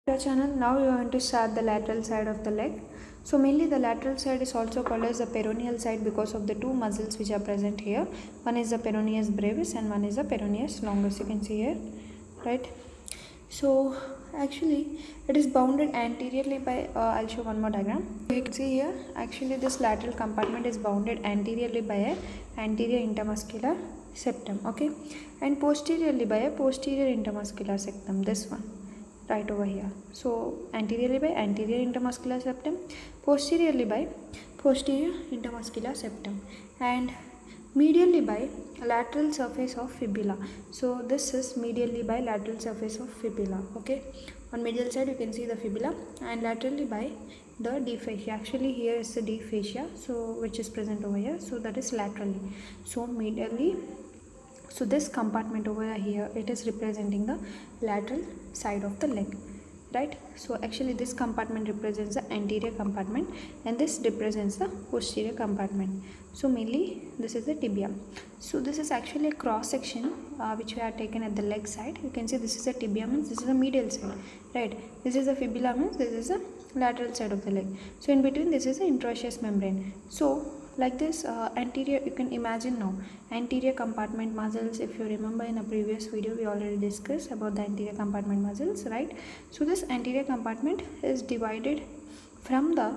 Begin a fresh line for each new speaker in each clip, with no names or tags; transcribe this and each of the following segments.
Your channel. Now we are going to start the lateral side of the leg. So mainly the lateral side is also called as the peroneal side because of the two muscles which are present here. One is the peroneus brevis and one is the peroneus longus. You can see here, right? So actually it is bounded anteriorly by I'll show one more diagram. You can see here actually this lateral compartment is bounded anteriorly by a anterior intermuscular septum, okay, and posteriorly by a posterior intermuscular septum, this one right over here. So anteriorly by anterior intermuscular septum, posteriorly by posterior intermuscular septum, and medially by lateral surface of fibula. So this is medially by lateral surface of fibula, okay. On medial side you can see the fibula, and laterally by the deep fascia. Actually here is the deep fascia, so which is present over here, so that is laterally. So medially, so this compartment over here, it is representing the lateral side of the leg, right? So actually this compartment represents the anterior compartment and this represents the posterior compartment. So mainly this is the tibia. So this is actually a cross section which we have taken at the leg side. You can see this is the tibia, means this is the medial side, right? This is the fibula, means this is the lateral side of the leg. So in between this is the interosseous membrane. So like this anterior, you can imagine now anterior compartment muscles. If you remember in a previous video we already discussed about the anterior compartment muscles, right? So this anterior compartment is divided from the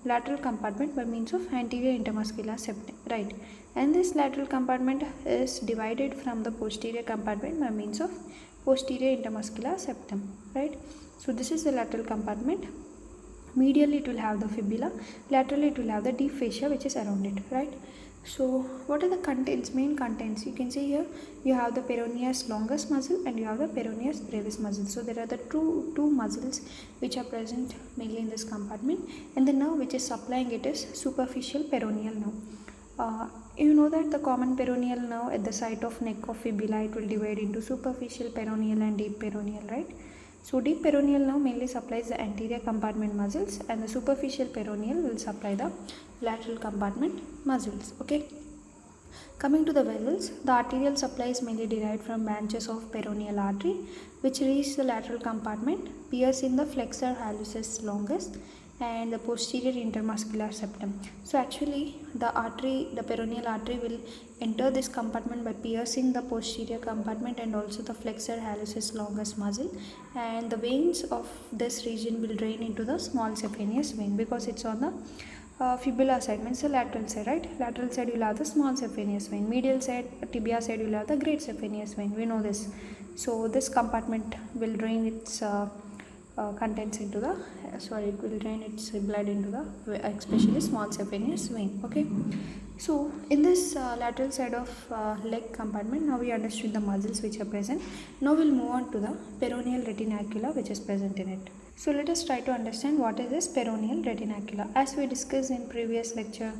lateral compartment by means of anterior intermuscular septum, right? And this lateral compartment is divided from the posterior compartment by means of posterior intermuscular septum, right? So this is the lateral compartment. Medially it will have the fibula, laterally it will have the deep fascia which is around it, right? So what are the contents, main contents? You can see here you have the peroneus longus muscle and you have the peroneus brevis muscle. So there are the two muscles which are present mainly in this compartment, and the nerve which is supplying it is superficial peroneal nerve. You know that the common peroneal nerve at the site of neck of fibula, it will divide into superficial peroneal and deep peroneal, right? So deep peroneal nerve mainly supplies the anterior compartment muscles, and the superficial peroneal will supply the lateral compartment muscles, okay. Coming to the vessels, the arterial supply is mainly derived from branches of peroneal artery which reach the lateral compartment, piercing the flexor hallucis longus and the posterior intermuscular septum. So actually the peroneal artery will enter this compartment by piercing the posterior compartment and also the flexor hallucis longus muscle, and the veins of this region will drain into the small saphenous vein because it's on the fibula side, means the lateral side, right? Lateral side you will have the small saphenous vein, medial side, tibia side you will have the great saphenous vein, we know this. So this compartment will drain its contents into the it will drain its blood into the especially small saphenous vein, okay. So in this lateral side of leg compartment, now we understood the muscles which are present. Now we'll move on to the peroneal retinacula which is present in it. So let us try to understand what is this peroneal retinacula. As we discussed in previous lecture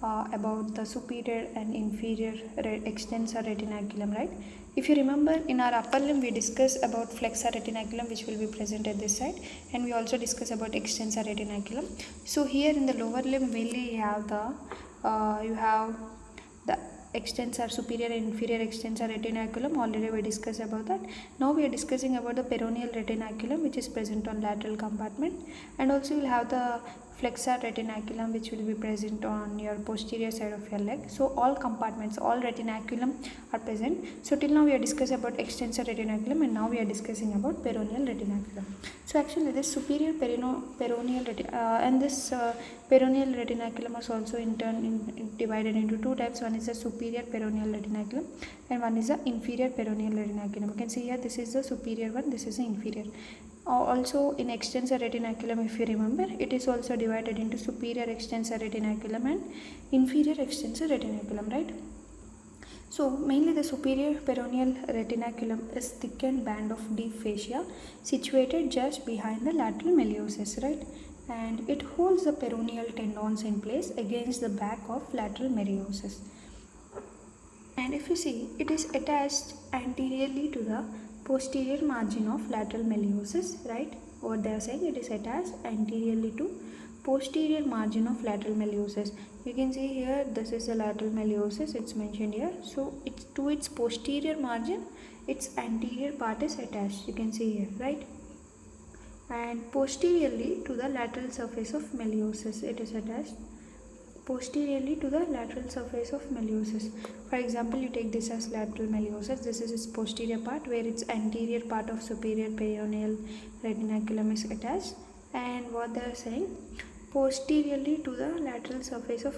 about the superior and inferior extensor retinaculum, right? If you remember, in our upper limb we discussed about flexor retinaculum which will be present at this side, and we also discussed about extensor retinaculum. So here in the lower limb mainly you have the extensor, superior and inferior extensor retinaculum. Already we discussed about that. Now we are discussing about the peroneal retinaculum which is present on lateral compartment, and also you will have the flexor retinaculum which will be present on your posterior side of your leg. So all compartments, all retinaculum are present. So till now we are discussing about extensor retinaculum, and now we are discussing about peroneal retinaculum. So actually this superior peroneal retinaculum is also in turn divided into two types. One is the superior peroneal retinaculum and one is the inferior peroneal retinaculum. You can see here this is the superior one, this is the inferior. Also in extensor retinaculum, if you remember, it is also divided into superior extensor retinaculum and inferior extensor retinaculum, right? So mainly the superior peroneal retinaculum is thickened band of deep fascia situated just behind the lateral meniscus, right? And it holds the peroneal tendons in place against the back of lateral meniscus. And if you see, it is attached anteriorly to the posterior margin of lateral meniscus, right? What they are saying, it is attached anteriorly to posterior margin of lateral meniscus. You can see here this is the lateral meniscus, it's mentioned here. So it's to its posterior margin, its anterior part is attached. You can see here, right? and posteriorly to the lateral surface of meiosis. It is attached posteriorly to the lateral surface of meiosis. For example, you take this as lateral meiosis. This is its posterior part where its anterior part of superior peroneal retinaculum is attached. And what they are saying, posteriorly to the lateral surface of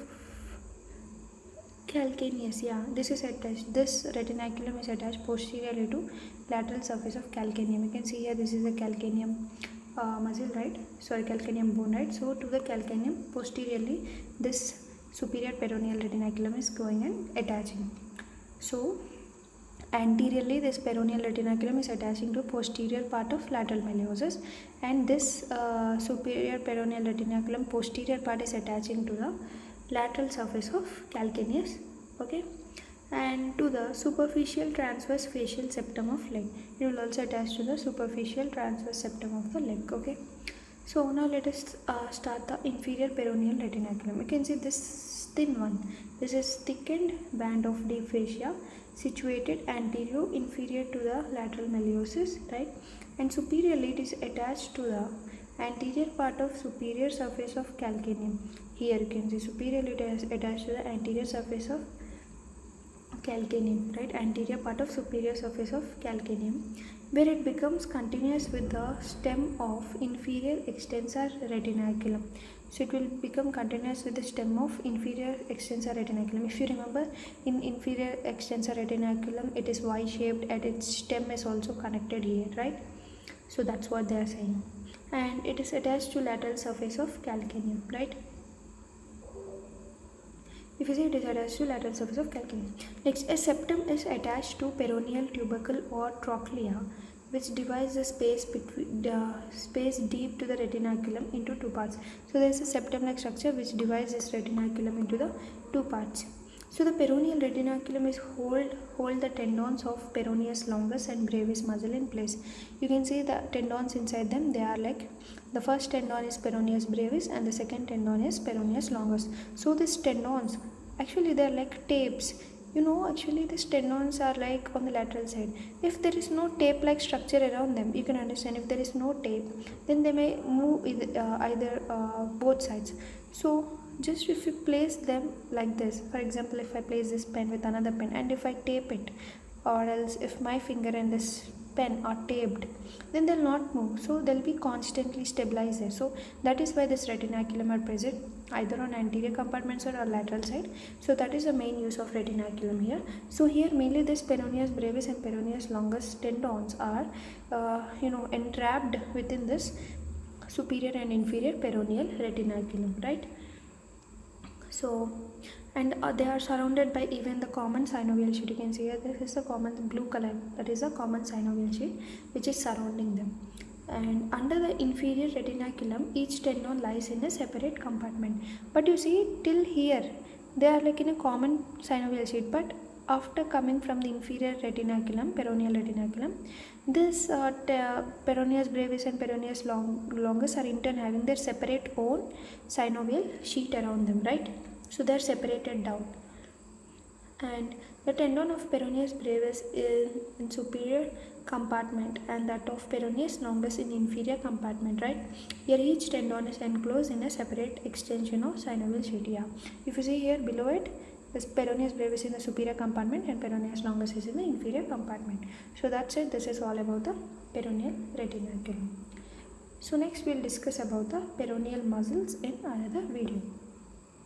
calcaneus. Yeah, this is attached. This retinaculum is attached posteriorly to lateral surface of calcaneum. You can see here this is a calcaneum muscle, right? Sorry, calcaneum bone, right? So to the calcaneum posteriorly this superior peroneal retinaculum is going and attaching. So anteriorly this peroneal retinaculum is attaching to posterior part of lateral meiosis, and this superior peroneal retinaculum posterior part is attaching to the lateral surface of calcaneus. Okay, and to the superficial transverse facial septum of leg. It will also attach to the superficial transverse septum of the leg. Okay, so now let us start the inferior peroneal retinaculum. You can see this thin one. This is thickened band of deep fascia situated anterior inferior to the lateral meiosis, right? And superiorly it is attached to the anterior part of superior surface of calcaneum. Here you can see superiorly it is attached to the anterior surface of calcaneum, right? Anterior part of superior surface of calcaneum, where it becomes continuous with the stem of inferior extensor retinaculum. So it will become continuous with the stem of inferior extensor retinaculum. If you remember, in inferior extensor retinaculum it is Y-shaped and its stem is also connected here, right? So that's what they are saying. And it is attached to lateral surface of calcaneum, right? If you see, it is attached to lateral surface of calcaneum. Next, a septum is attached to peroneal tubercle or trochlea, which divides the space between the space deep to the retinaculum into two parts. So there is a septum-like structure which divides this retinaculum into the two parts. So the peroneal retinaculum is hold the tendons of peroneus longus and brevis muscle in place. You can see the tendons inside them. They are like, the first tendon is peroneus brevis and the second tendon is peroneus longus. So these tendons, actually they are like tapes. You know, actually these tendons are like on the lateral side. If there is no tape like structure around them, you can understand, if there is no tape, then they may move either both sides. So just if you place them like this, for example, if I place this pen with another pen and if I tape it, or else if my finger and this pen are taped, then they'll not move, so they'll be constantly stabilized there. So that is why this retinaculum are present either on anterior compartment side or lateral side. So that is the main use of retinaculum here. So here mainly this peroneus brevis and peroneus longus tendons are entrapped within this superior and inferior peroneal retinaculum, right? So, and they are surrounded by even the common synovial sheet. You can see here this is the common blue color, that is a common synovial sheet which is surrounding them. And under the inferior retinaculum, each tendon lies in a separate compartment. But you see, till here they are like in a common synovial sheet, but after coming from the inferior retinaculum, peroneal retinaculum, this peroneus brevis and peroneus longus are in turn having their separate own synovial sheet around them, right? So they are separated down. And the tendon of peroneus brevis is in superior compartment and that of peroneus longus in inferior compartment, right? Here each tendon is enclosed in a separate extension of synovial sheet. Yeah, if you see here below it, this peroneus brevis in the superior compartment and peroneus longus is in the inferior compartment. So that's it. This is all about the peroneal retinaculum. So next we'll discuss about the peroneal muscles in another video.